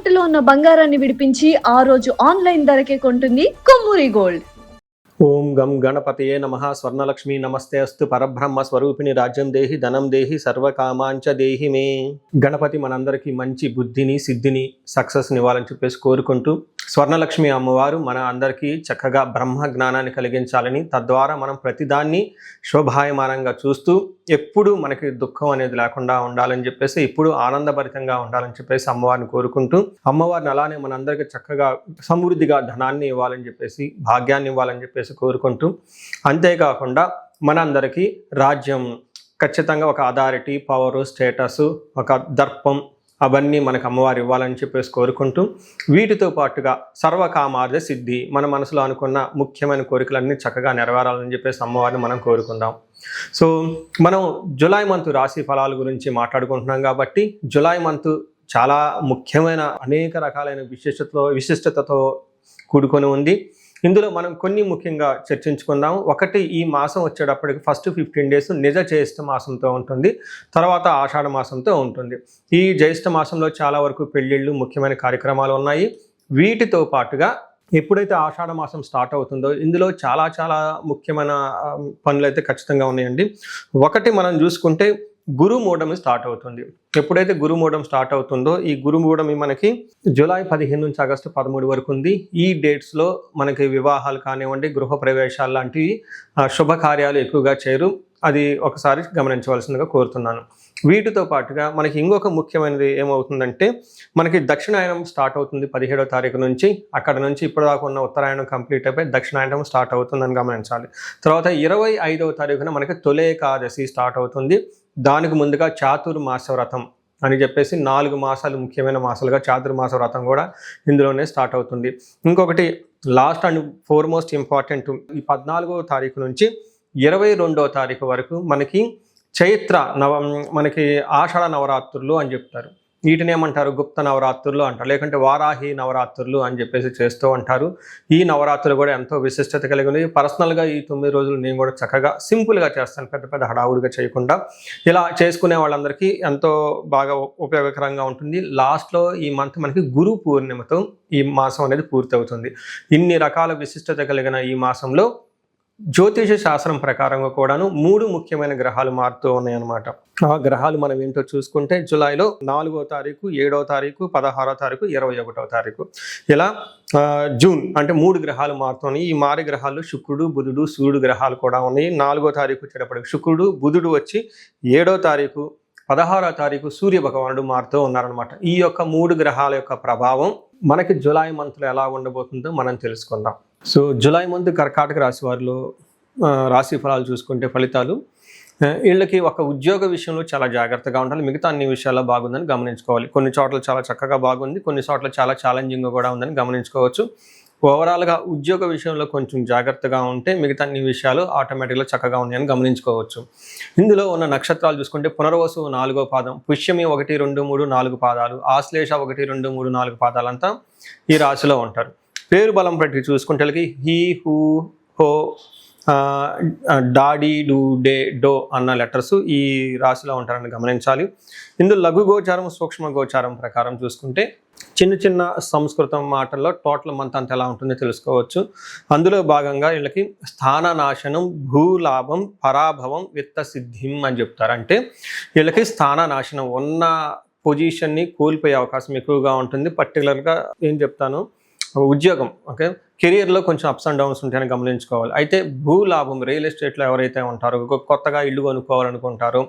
తాకట్టులో ఉన్న బంగారాన్ని విడిపించి ఆ రోజు ఆన్లైన్ ధరకే కొంటుంది కొమ్మూరి గోల్డ్. ఓం గం గణపతయే నమః. స్వర్ణలక్ష్మి నమస్తే అస్తు. పరబ్రహ్మ స్వరూపిణి రాజ్యం దేహి ధనం దేహి సర్వకామాంచ దేహి మే. గణపతి మనందరికీ మంచి బుద్ధిని సిద్ధిని సక్సెస్ని ఇవ్వాలని చెప్పేసి కోరుకుంటూ, స్వర్ణలక్ష్మి అమ్మవారు మన అందరికీ చక్కగా బ్రహ్మ జ్ఞానాన్ని కలిగించాలని, తద్వారా మనం ప్రతిదాన్ని శోభాయమానంగా చూస్తూ ఎప్పుడు మనకి దుఃఖం అనేది లేకుండా ఉండాలని చెప్పేసి, ఇప్పుడు ఆనందభరితంగా ఉండాలని చెప్పేసి అమ్మవారిని కోరుకుంటూ, అమ్మవారిని అలానే మనందరికీ చక్కగా సమృద్ధిగా ధనాన్ని ఇవ్వాలని చెప్పేసి, భాగ్యాన్ని ఇవ్వాలని చెప్పేసి కోరుకుంటూ, అంతేకాకుండా మనందరికీ రాజ్యం ఖచ్చితంగా ఒక అథారిటీ, పవరు, స్టేటస్, ఒక దర్పం అవన్నీ మనకు అమ్మవారు ఇవ్వాలని చెప్పేసి కోరుకుంటూ, వీటితో పాటుగా సర్వకామార్థ సిద్ధి, మన మనసులో అనుకున్న ముఖ్యమైన కోరికలన్నీ చక్కగా నెరవేరాలని చెప్పేసి అమ్మవారిని మనం కోరుకుందాం. సో మనం జూలై మంత్ రాశి ఫలాల గురించి మాట్లాడుకుంటున్నాం కాబట్టి, జూలై మంత్ చాలా ముఖ్యమైన అనేక రకాలైన విశిష్టతతో కూడుకొని ఉంది. ఇందులో మనం కొన్ని ముఖ్యంగా చర్చించుకుందాం. ఒకటి, ఈ మాసం వచ్చేటప్పటికి ఫస్ట్ 15 days నిజ జ్యేష్ఠ మాసంతో ఉంటుంది, తర్వాత ఆషాఢ మాసంతో ఉంటుంది. ఈ జ్యేష్ఠ మాసంలో చాలా వరకు పెళ్ళిళ్ళు, ముఖ్యమైన కార్యక్రమాలు ఉన్నాయి. వీటితో పాటుగా ఎప్పుడైతే ఆషాఢ మాసం స్టార్ట్ అవుతుందో ఇందులో చాలా చాలా ముఖ్యమైన పనులు అయితే ఖచ్చితంగా ఉన్నాయండి. ఒకటి మనం చూసుకుంటే గురుమూఢమి స్టార్ట్ అవుతుంది. ఎప్పుడైతే గురుమూఢం స్టార్ట్ అవుతుందో, ఈ గురుమూఢమి మనకి జూలై 15 నుంచి ఆగస్టు 13 వరకు ఉంది. ఈ డేట్స్లో మనకి వివాహాలు కానివ్వండి, గృహప్రవేశాలు లాంటివి శుభకార్యాలు ఎక్కువగా చేయరు. అది ఒకసారి గమనించవలసిందిగా కోరుతున్నాను. వీటితో పాటుగా మనకి ఇంకొక ముఖ్యమైనది ఏమవుతుందంటే, మనకి దక్షిణాయనం స్టార్ట్ అవుతుంది 17వ తారీఖు నుంచి. అక్కడ నుంచి ఇప్పటిదాకా ఉన్న ఉత్తరాయణం కంప్లీట్ అయిపోయి దక్షిణాయనం స్టార్ట్ అవుతుందని గమనించాలి. తర్వాత 25వ తారీఖున మనకి తొలి ఏకాదశి స్టార్ట్ అవుతుంది. దానికి ముందుగా చాతుర్మాస వ్రతం అని చెప్పేసి 4 మాసాలు ముఖ్యమైన మాసాలుగా చాతుర్మాస వ్రతం కూడా ఇందులోనే స్టార్ట్ అవుతుంది. ఇంకొకటి లాస్ట్ అండ్ ఫోర్మోస్ట్ ఇంపార్టెంట్, ఈ 14వ తారీఖు నుంచి 22వ తారీఖు వరకు మనకి చైత్ర మనకి ఆషాఢ నవరాత్రులు అని చెప్తారు. వీటిని ఏమంటారు? గుప్త నవరాత్రులు అంటారు, లేకుంటే వారాహి నవరాత్రులు అని చెప్పేసి చేస్తూ ఉంటారు. ఈ నవరాత్రులు కూడా ఎంతో విశిష్టత కలిగి ఉంది. పర్సనల్గా ఈ 9 రోజులు నేను కూడా చక్కగా సింపుల్గా చేస్తాను, పెద్ద పెద్ద హడావుడిగా చేయకుండా. ఇలా చేసుకునే వాళ్ళందరికీ ఎంతో బాగా ఉపయోగకరంగా ఉంటుంది. లాస్ట్లో ఈ మంత్ మనకి గురు పూర్ణిమతో ఈ మాసం అనేది పూర్తి అవుతుంది. ఇన్ని రకాల విశిష్టత కలిగిన ఈ మాసంలో జ్యోతిష శాస్త్రం ప్రకారంగా కూడాను 3 ముఖ్యమైన గ్రహాలు మారుతూ ఉన్నాయన్నమాట. ఆ గ్రహాలు మనం ఏంటో చూసుకుంటే, జూలైలో 4వ తారీఖు, 7వ తారీఖు, 16వ తారీఖు, 21వ తారీఖు, ఇలా జూన్ అంటే 3 గ్రహాలు మారుతున్నాయి. ఈ మారి గ్రహాలు శుక్రుడు, బుధుడు, సూర్యుడు గ్రహాలు కూడా ఉన్నాయి. 4వ తారీఖు వచ్చేటప్పటికి శుక్రుడు, బుధుడు వచ్చి 7వ తారీఖు, 16వ తారీఖు సూర్య భగవానుడు మారుతూ ఉన్నారనమాట. ఈ యొక్క 3 గ్రహాల యొక్క ప్రభావం మనకి జూలై మంత్లో ఎలా ఉండబోతుందో మనం తెలుసుకుందాం. సో జూలై మంత్ కర్కాటక రాశి వారిలో రాశి ఫలాలు చూసుకుంటే ఫలితాలు, వీళ్ళకి ఒక ఉద్యోగ విషయంలో చాలా జాగ్రత్తగా ఉండాలి. మిగతా అన్ని విషయాల్లో బాగుందని గమనించుకోవాలి. కొన్ని చోట్ల చాలా చక్కగా బాగుంది, కొన్ని చోట్ల చాలా ఛాలెంజింగ్గా కూడా ఉందని గమనించుకోవచ్చు. ఓవరాల్గా ఉద్యోగ విషయంలో కొంచెం జాగ్రత్తగా ఉంటే మిగతా అన్ని విషయాలు ఆటోమేటిక్గా చక్కగా ఉన్నాయని గమనించుకోవచ్చు. ఇందులో ఉన్న నక్షత్రాలు చూసుకుంటే పునర్వసు 4వ పాదం, పుష్యమి 1, 2, 3, 4 పాదాలు, ఆశ్లేష 1, 2, 3, 4 పాదాలంతా ఈ రాశిలో ఉంటారు. పేరు బలం బట్టి చూసుకుంటే హీ, హూ, హో, డాడీ, డూ, డే, డో అన్న లెటర్స్ ఈ రాశిలో ఉంటారని గమనించాలి. ఇందులో లఘు గోచారం, సూక్ష్మ గోచారం ప్రకారం చూసుకుంటే చిన్న చిన్న సంస్కృతం మాటల్లో టోటల్ మంత్ అంతా ఎలా ఉంటుందో తెలుసుకోవచ్చు. అందులో భాగంగా వీళ్ళకి స్థాననాశనం, భూలాభం, పరాభవం, విత్త సిద్ధిం అని చెప్తారు. అంటే వీళ్ళకి స్థాననాశనం, ఉన్న పొజిషన్ని కోల్పోయే అవకాశం ఎక్కువగా ఉంటుంది. పర్టికులర్గా ఏం చెప్తాను, ఉద్యోగం, ఓకే, కెరియర్లో కొంచెం అప్స్ అండ్ డౌన్స్ ఉంటాయని గమనించుకోవాలి. అయితే భూలాభం, రియల్ ఎస్టేట్లో ఎవరైతే ఉంటారో, కొత్తగా ఇల్లు కొనుక్కోవాలనుకుంటారో,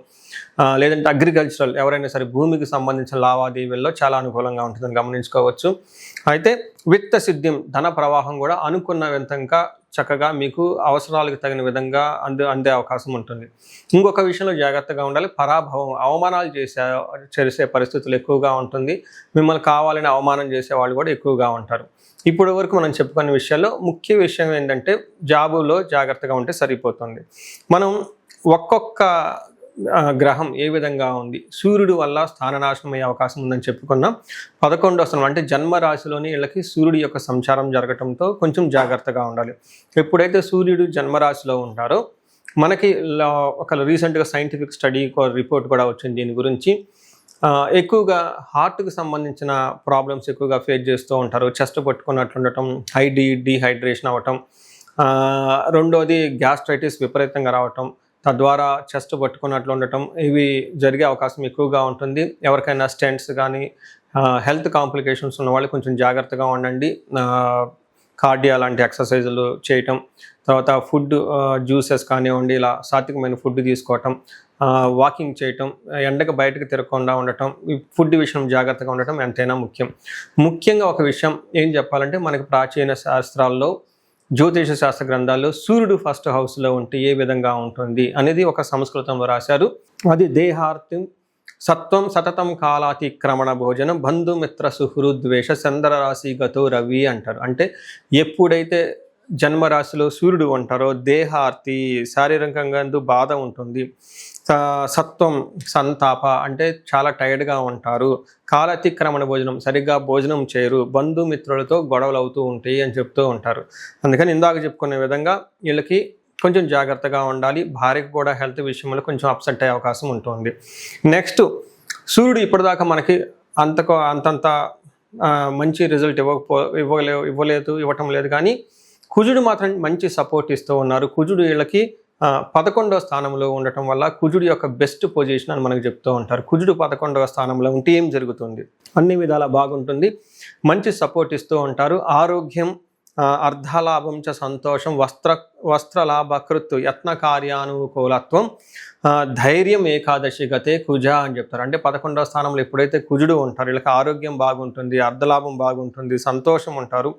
లేదంటే అగ్రికల్చరల్ ఎవరైనా సరే భూమికి సంబంధించిన లావాదేవీల్లో చాలా అనుకూలంగా ఉంటుందని గమనించుకోవచ్చు. అయితే విత్త సిద్ధిం, ధన ప్రవాహం కూడా అనుకున్న విధంగా చక్కగా మీకు అవసరాలకు తగిన విధంగా అందే అవకాశం ఉంటుంది. ఇంకొక విషయంలో జాగ్రత్తగా ఉండాలి, పరాభవం, అవమానాలు చేసే పరిస్థితులు ఎక్కువగా ఉంటుంది. మిమ్మల్ని కావాలని అవమానం చేసే వాళ్ళు కూడా ఎక్కువగా ఉంటారు. ఇప్పటి వరకు మనం చెప్పుకున్న విషయాల్లో ముఖ్య విషయం ఏంటంటే, జాబులో జాగ్రత్తగా ఉంటే సరిపోతుంది. మనం ఒక్కొక్క గ్రహం ఏ విధంగా ఉంది, సూర్యుడు వల్ల స్థాననాశనం అయ్యే అవకాశం ఉందని చెప్పుకున్నాం. 11వ స్థానం అంటే జన్మరాశిలోని వీళ్ళకి సూర్యుడి యొక్క సంచారం జరగటంతో కొంచెం జాగ్రత్తగా ఉండాలి. ఎప్పుడైతే సూర్యుడు జన్మరాశిలో ఉంటారో, మనకి ఒక రీసెంట్గా సైంటిఫిక్ స్టడీ రిపోర్ట్ కూడా వచ్చింది దీని గురించి. ఎక్కువగా హార్ట్కి సంబంధించిన ప్రాబ్లమ్స్ ఎక్కువగా ఫేస్ చేస్తూ ఉంటారు. చెస్ట్ పట్టుకున్నట్లు ఉండటం, డీహైడ్రేషన్ అవ్వటం, రెండోది గ్యాస్ట్రైటిస్ విపరీతంగా రావటం, తద్వారా చెస్ట్ పట్టుకున్నట్లు ఉండటం, ఇవి జరిగే అవకాశం ఎక్కువగా ఉంటుంది. ఎవరికైనా స్టెంట్స్ కానీ హెల్త్ కాంప్లికేషన్స్ ఉన్న వాళ్ళు కొంచెం జాగ్రత్తగా ఉండండి. కార్డియా లాంటి ఎక్సర్సైజులు చేయటం, తర్వాత ఫుడ్ జ్యూసెస్ కానివ్వండి, ఇలా సాత్వికమైన ఫుడ్ తీసుకోవటం, వాకింగ్ చేయటం, ఎండకు బయటకు తిరగకుండా ఉండటం, ఈ ఫుడ్ విషయం జాగ్రత్తగా ఉండటం ఎంతైనా ముఖ్యంగా ఒక విషయం ఏం చెప్పాలంటే, మనకి ప్రాచీన శాస్త్రాల్లో జ్యోతిష శాస్త్ర గ్రంథాల్లో సూర్యుడు ఫస్ట్ హౌస్లో ఉంటే ఏ విధంగా ఉంటుంది అనేది ఒక సంస్కృతంలో రాశారు. అది దేహార్తి సత్వం సతతం కాలాతిక్రమణ భోజనం బంధుమిత్ర సుహృద్వేష చంద్రరాశి గతో రవి అంటారు. అంటే ఎప్పుడైతే జన్మరాశిలో సూర్యుడు ఉంటారో దేహార్తి శారీరకంగా బాధ ఉంటుంది, సత్వం సంతాప అంటే చాలా టైర్డ్గా ఉంటారు, కాలాతిక్రమణ భోజనం సరిగ్గా భోజనం చేయరు, బంధుమిత్రులతో గొడవలు అవుతూ ఉంటాయి అని చెప్తూ ఉంటారు. అందుకని ఇందాక చెప్పుకునే విధంగా వీళ్ళకి కొంచెం జాగ్రత్తగా ఉండాలి. భార్యకు కూడా హెల్త్ విషయంలో కొంచెం అప్సెట్ అయ్యే అవకాశం ఉంటుంది. నెక్స్ట్, సూర్యుడు ఇప్పటిదాకా మనకి అంతంత మంచి రిజల్ట్ ఇవ్వటం లేదు, కానీ కుజుడు మాత్రం మంచి సపోర్ట్ ఇస్తూ ఉన్నారు. కుజుడు వీళ్ళకి 11వ స్థానంలో ఉండటం వల్ల కుజుడు యొక్క బెస్ట్ పొజిషన్ అని మనకు చెప్తూ ఉంటారు. కుజుడు 11వ స్థానంలో ఉంటే ఏం జరుగుతుంది, అన్ని విధాలా బాగుంటుంది, మంచి సపోర్ట్ ఇస్తూ ఉంటారు. ఆరోగ్యం, అర్ధలాభం చ సంతోషం, వస్త్రలాభకృత్ యత్న కార్యానుకూలత్వం, ధైర్యం ఏకాదశి గతే కుజ అని చెప్తారు. అంటే 11వ స్థానంలో ఎప్పుడైతే కుజుడు ఉంటారు వీళ్ళకి ఆరోగ్యం బాగుంటుంది, అర్ధలాభం బాగుంటుంది, సంతోషం ఉంటారు,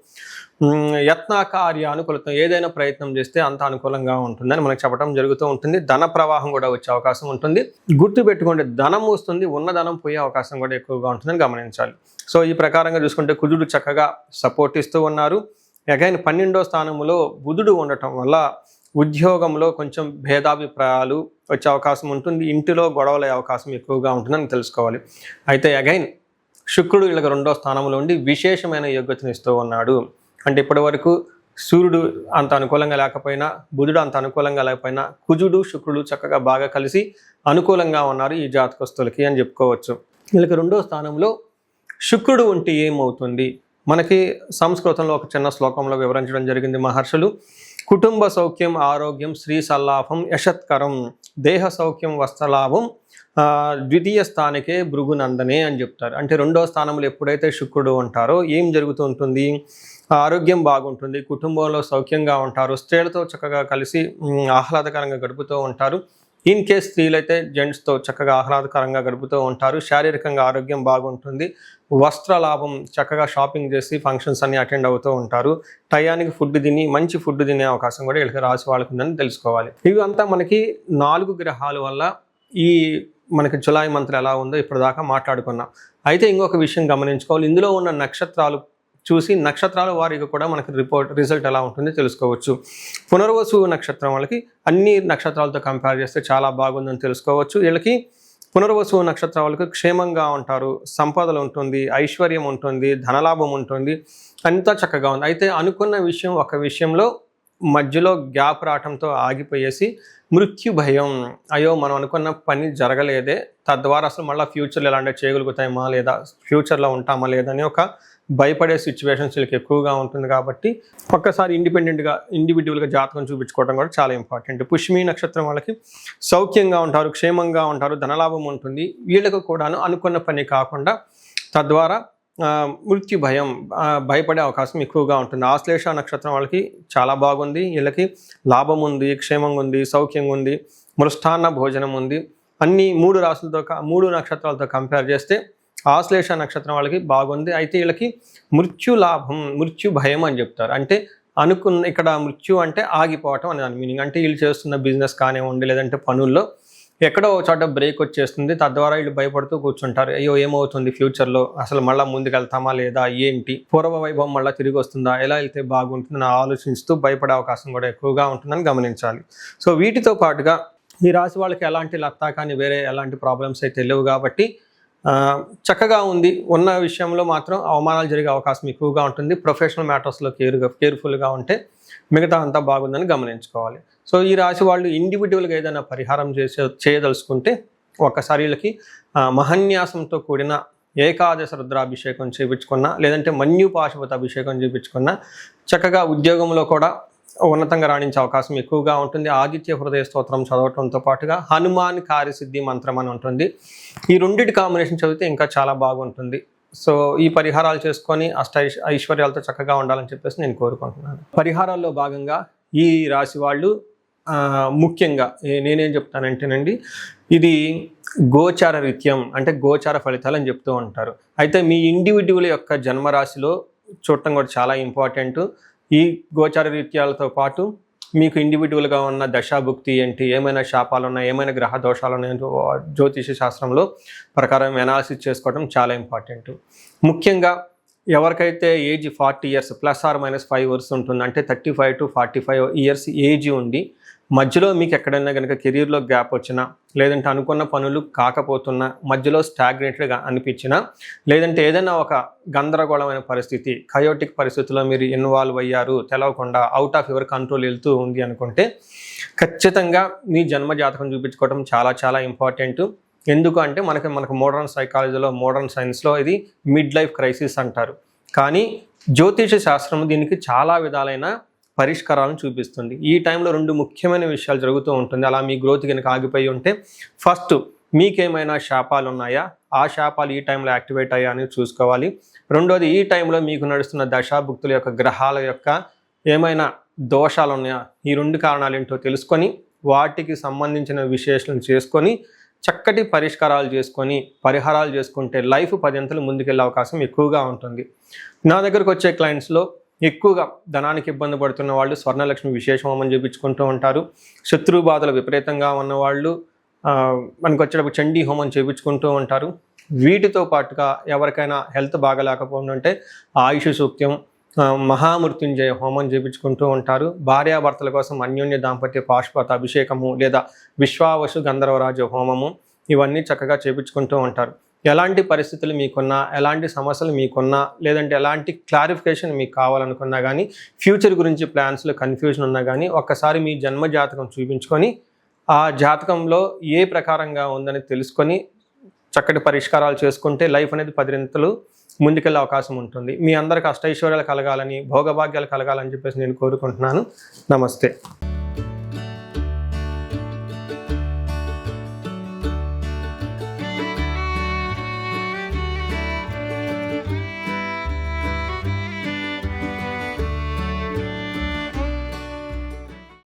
యత్న కార్యానుకూలత్వం ఏదైనా ప్రయత్నం చేస్తే అంత అనుకూలంగా ఉంటుందని మనకు చెప్పడం జరుగుతూ ఉంటుంది. ధన ప్రవాహం కూడా వచ్చే అవకాశం ఉంటుంది. గుర్తుపెట్టుకోండి, ధనం వస్తుంది, ఉన్న ధనం పోయే అవకాశం కూడా ఎక్కువగా ఉంటుందని గమనించాలి. సో ఈ ప్రకారంగా చూసుకుంటే కుజుడు చక్కగా సపోర్ట్ ఇస్తూ ఉన్నారు. అగైన్ 12వ స్థానంలో బుధుడు ఉండటం వల్ల ఉద్యోగంలో కొంచెం భేదాభిప్రాయాలు వచ్చే అవకాశం ఉంటుంది, ఇంటిలో గొడవలయ్యే అవకాశం ఎక్కువగా ఉంటుందని తెలుసుకోవాలి. అయితే అగైన్ శుక్రుడు వీళ్ళకి 2వ స్థానంలో ఉండి విశేషమైన యోగ్యతను ఇస్తూ ఉన్నాడు. అంటే ఇప్పటి వరకు సూర్యుడు అంత అనుకూలంగా లేకపోయినా, బుధుడు అంత అనుకూలంగా లేకపోయినా, కుజుడు శుక్రుడు చక్కగా బాగా కలిసి అనుకూలంగా ఉన్నారు ఈ జాతకస్తులకి అని చెప్పుకోవచ్చు. వీళ్ళకి 2వ స్థానంలో శుక్రుడు ఉంటే ఏమవుతుంది, మనకి సంస్కృతంలో ఒక చిన్న శ్లోకంలో వివరించడం జరిగింది మహర్షులు. కుటుంబ సౌఖ్యం ఆరోగ్యం శ్రీ సల్లాభం యశత్కరం దేహ సౌఖ్యం వస్త్రలాభం ద్వితీయ స్థానికే భృగునందనే అని చెప్తారు. అంటే 2వ స్థానంలో ఎప్పుడైతే శుక్రుడు ఉంటారో ఏం జరుగుతూ ఉంటుంది, ఆరోగ్యం బాగుంటుంది, కుటుంబంలో సౌఖ్యంగా ఉంటారు, స్త్రీలతో చక్కగా కలిసి ఆహ్లాదకరంగా గడుపుతూ ఉంటారు. ఇన్ కేస్ స్త్రీలైతే జెంట్స్తో చక్కగా ఆహ్లాదకరంగా గడుపుతూ ఉంటారు, శారీరకంగా ఆరోగ్యం బాగుంటుంది, వస్త్రలాభం చక్కగా షాపింగ్ చేసి ఫంక్షన్స్ అన్ని అటెండ్ అవుతూ ఉంటారు, టయానికి ఫుడ్ తిని మంచి ఫుడ్ తినే అవకాశం కూడా వీళ్ళకి రాసి వాళ్ళకు ఉందని తెలుసుకోవాలి. ఇవి అంతా మనకి 4 గ్రహాల వల్ల ఈ మనకి జులై మంత్ ఎలా ఉందో ఇప్పటిదాకా మాట్లాడుకున్నాం. అయితే ఇంకొక విషయం గమనించుకోవాలి, ఇందులో ఉన్న నక్షత్రాలు చూసి నక్షత్రాల వారికి కూడా మనకి రిజల్ట్ ఎలా ఉంటుందో తెలుసుకోవచ్చు. పునర్వసు నక్షత్రం వాళ్ళకి అన్ని నక్షత్రాలతో కంపేర్ చేస్తే చాలా బాగుందని తెలుసుకోవచ్చు. వీళ్ళకి పునర్వసు నక్షత్రం వాళ్ళకి క్షేమంగా ఉంటారు, సంపదలు ఉంటుంది, ఐశ్వర్యం ఉంటుంది, ధనలాభం ఉంటుంది, అంతా చక్కగా ఉంది. అయితే అనుకున్న విషయం ఒక విషయంలో మధ్యలో గ్యాప్ రావడంతో ఆగిపోయేసి మృత్యు భయం, అయ్యో మనం అనుకున్న పని జరగలేదే, తద్వారా అసలు మళ్ళీ ఫ్యూచర్లో ఎలాంటి చేయగలుగుతామా లేదా, ఫ్యూచర్లో ఉంటామా లేదా అని ఒక భయపడే సిచ్యువేషన్స్ వీళ్ళకి ఎక్కువగా ఉంటుంది. కాబట్టి ఒక్కసారి ఇండివిజువల్గా జాతకం చూపించుకోవడం కూడా చాలా ఇంపార్టెంట్. పుష్మి నక్షత్రం వాళ్ళకి సౌఖ్యంగా ఉంటారు, క్షేమంగా ఉంటారు, ధనలాభం ఉంటుంది, వీళ్ళకు కూడాను అనుకున్న పని కాకుండా తద్వారా మృత్యు భయం, భయపడే అవకాశం ఎక్కువగా ఉంటుంది. ఆశ్లేష నక్షత్రం వాళ్ళకి చాలా బాగుంది, వీళ్ళకి లాభం ఉంది, క్షేమంగా ఉంది, సౌఖ్యంగా ఉంది, మృష్టాన్న భోజనం ఉంది. అన్ని 3 నక్షత్రాలతో కంపేర్ చేస్తే ఆశ్లేష నక్షత్రం వాళ్ళకి బాగుంది. అయితే వీళ్ళకి మృత్యు లాభం, మృత్యు భయం అని చెప్తారు. అంటే ఇక్కడ మృత్యు అంటే ఆగిపోవటం అని దాని మీనింగ్. అంటే వీళ్ళు చేస్తున్న బిజినెస్ కానివ్వండి లేదంటే పనుల్లో ఎక్కడో ఒక చోట బ్రేక్ వచ్చేస్తుంది, తద్వారా వీళ్ళు భయపడుతూ కూర్చుంటారు, అయ్యో ఏమవుతుంది ఫ్యూచర్లో, అసలు మళ్ళీ ముందుకు వెళ్తామా లేదా, ఏంటి పూర్వ వైభవం మళ్ళీ తిరిగి వస్తుందా, ఎలా వెళ్తే బాగుంటుందని ఆలోచిస్తూ భయపడే అవకాశం కూడా ఎక్కువగా ఉంటుందని గమనించాలి. సో వీటితో పాటుగా ఈ రాశి వాళ్ళకి ఎలాంటి లత్తా కానీ వేరే ఎలాంటి ప్రాబ్లమ్స్ అయితే లేవు కాబట్టి చక్కగా ఉంది. ఉన్న విషయంలో మాత్రం అవమానాలు జరిగే అవకాశం ఎక్కువగా ఉంటుంది. ప్రొఫెషనల్ మ్యాటర్స్లో కేర్ఫుల్గా ఉంటే మిగతా అంతా బాగుందని గమనించుకోవాలి. సో ఈ రాశి వాళ్ళు ఇండివిజువల్గా ఏదైనా పరిహారం చేయదలుచుకుంటే ఒకసారి వీళ్ళకి మహన్యాసంతో కూడిన ఏకాదశ రుద్రాభిషేకం చేయించుకున్నా, లేదంటే మన్యు పాశుపత అభిషేకం చేయించుకున్నా చక్కగా ఉద్యోగంలో కూడా ఉన్నతంగా రాణించే అవకాశం ఎక్కువగా ఉంటుంది. ఆదిత్య హృదయ స్తోత్రం చదవటంతో పాటుగా హనుమాన్ కార్యసిద్ధి మంత్రం అని ఉంటుంది. ఈ రెండింటి కాంబినేషన్ చదివితే ఇంకా చాలా బాగుంటుంది. సో ఈ పరిహారాలు చేసుకొని ఐశ్వర్యాలతో చక్కగా ఉండాలని చెప్పేసి నేను కోరుకుంటున్నాను. పరిహారాల్లో భాగంగా ఈ రాశి వాళ్ళు ముఖ్యంగా నేనేం చెప్తానంటేనండి, ఇది గోచార రీత్యం అంటే గోచార ఫలితాలు అని చెప్తూ ఉంటారు. అయితే మీ ఇండివిడ్యువల్ యొక్క జన్మరాశిలో చూడటం కూడా చాలా ఇంపార్టెంట్. ఈ గోచార రీత్యాలతో పాటు మీకు ఇండివిడ్యువల్గా ఉన్న దశాభుక్తి ఏంటి, ఏమైనా శాపాలు ఉన్నాయి, ఏమైనా గ్రహ దోషాలు ఉన్నాయో జ్యోతిష శాస్త్రంలో ప్రకారం అనాలిసిస్ చేసుకోవడం చాలా ఇంపార్టెంట్. ముఖ్యంగా ఎవరికైతే ఏజ్ 40 years ±5 years ఉంటుంది, అంటే 35 to 45 years ఏజ్ ఉండి మధ్యలో మీకు ఎక్కడైనా కనుక కెరీర్లో గ్యాప్ వచ్చినా, లేదంటే అనుకున్న పనులు కాకపోతున్నా, మధ్యలో స్టాగ్నేట్గా అనిపించినా, లేదంటే ఏదైనా ఒక గందరగోళమైన పరిస్థితి, కయోటిక్ పరిస్థితుల్లో మీరు ఇన్వాల్వ్ అయ్యారు, తెలవకుండా అవుట్ ఆఫ్ యువర్ కంట్రోల్ వెళ్తూ ఉంది అనుకుంటే ఖచ్చితంగా మీ జన్మ జాతకం చూపించుకోవడం చాలా చాలా ఇంపార్టెంట్. ఎందుకు అంటే మనకు మోడర్న్ సైకాలజీలో, మోడర్న్ సైన్స్లో ఇది మిడ్ లైఫ్ క్రైసిస్ అంటారు. కానీ జ్యోతిష శాస్త్రం దీనికి చాలా విధాలైన పరిష్కారాలను చూపిస్తుంది. ఈ టైంలో 2 ముఖ్యమైన విషయాలు జరుగుతూ ఉంటుంది. అలా మీ గ్రోత్ కనుక ఆగిపోయి ఉంటే, ఫస్ట్ మీకేమైనా శాపాలు ఉన్నాయా, ఆ శాపాలు ఈ టైంలో యాక్టివేట్ అయ్యా అని చూసుకోవాలి. రెండోది, ఈ టైంలో మీకు నడుస్తున్న దశాభుక్తుల యొక్క గ్రహాల యొక్క ఏమైనా దోషాలు ఉన్నాయా, ఈ 2 కారణాలు ఏంటో తెలుసుకొని వాటికి సంబంధించిన విశ్లేషణ చేసుకొని చక్కటి పరిష్కారాలు చేసుకొని పరిహారాలు చేసుకుంటే లైఫ్ 10 అంతలు ముందుకెళ్ళే అవకాశం ఎక్కువగా ఉంటుంది. నా దగ్గరకు వచ్చే క్లయింట్స్లో ఎక్కువగా ధనానికి ఇబ్బంది పడుతున్న వాళ్ళు స్వర్ణలక్ష్మి విశేష హోమం చేయించుకుంటూ ఉంటారు. శత్రు బాధలు విపరీతంగా ఉన్నవాళ్ళు మనకు వచ్చేటప్పుడు చండీ హోమం చేయించుకుంటూ ఉంటారు. వీటితో పాటుగా ఎవరికైనా హెల్త్ బాగలేకపోతుంటే ఆయుష్ సూక్త్యం, మహామృత్యుంజయ హోమం చేయించుకుంటూ ఉంటారు. భార్యాభర్తల కోసం అన్యోన్య దాంపత్య పాశుపత అభిషేకము లేదా విశ్వావసు గంధర్వరాజ హోమము ఇవన్నీ చక్కగా చేయించుకుంటూ ఉంటారు. ఎలాంటి పరిస్థితులు మీకున్నా, ఎలాంటి సమస్యలు మీకున్నా, లేదంటే ఎలాంటి క్లారిఫికేషన్ మీకు కావాలనుకున్నా కానీ, ఫ్యూచర్ గురించి ప్లాన్స్లో కన్ఫ్యూజన్ ఉన్నా కానీ ఒక్కసారి మీ జన్మ జాతకం చూపించుకొని ఆ జాతకంలో ఏ ప్రకారంగా ఉందని తెలుసుకొని చక్కటి పరిష్కారాలు చేసుకుంటే లైఫ్ అనేది 10 అంతలు ముందుకెళ్ళే అవకాశం ఉంటుంది. మీ అందరికి అష్టైశ్వర్యాలు కలగాలని, భోగభాగ్యాలు కలగాలని చెప్పేసి నేను కోరుకుంటున్నాను. నమస్తే.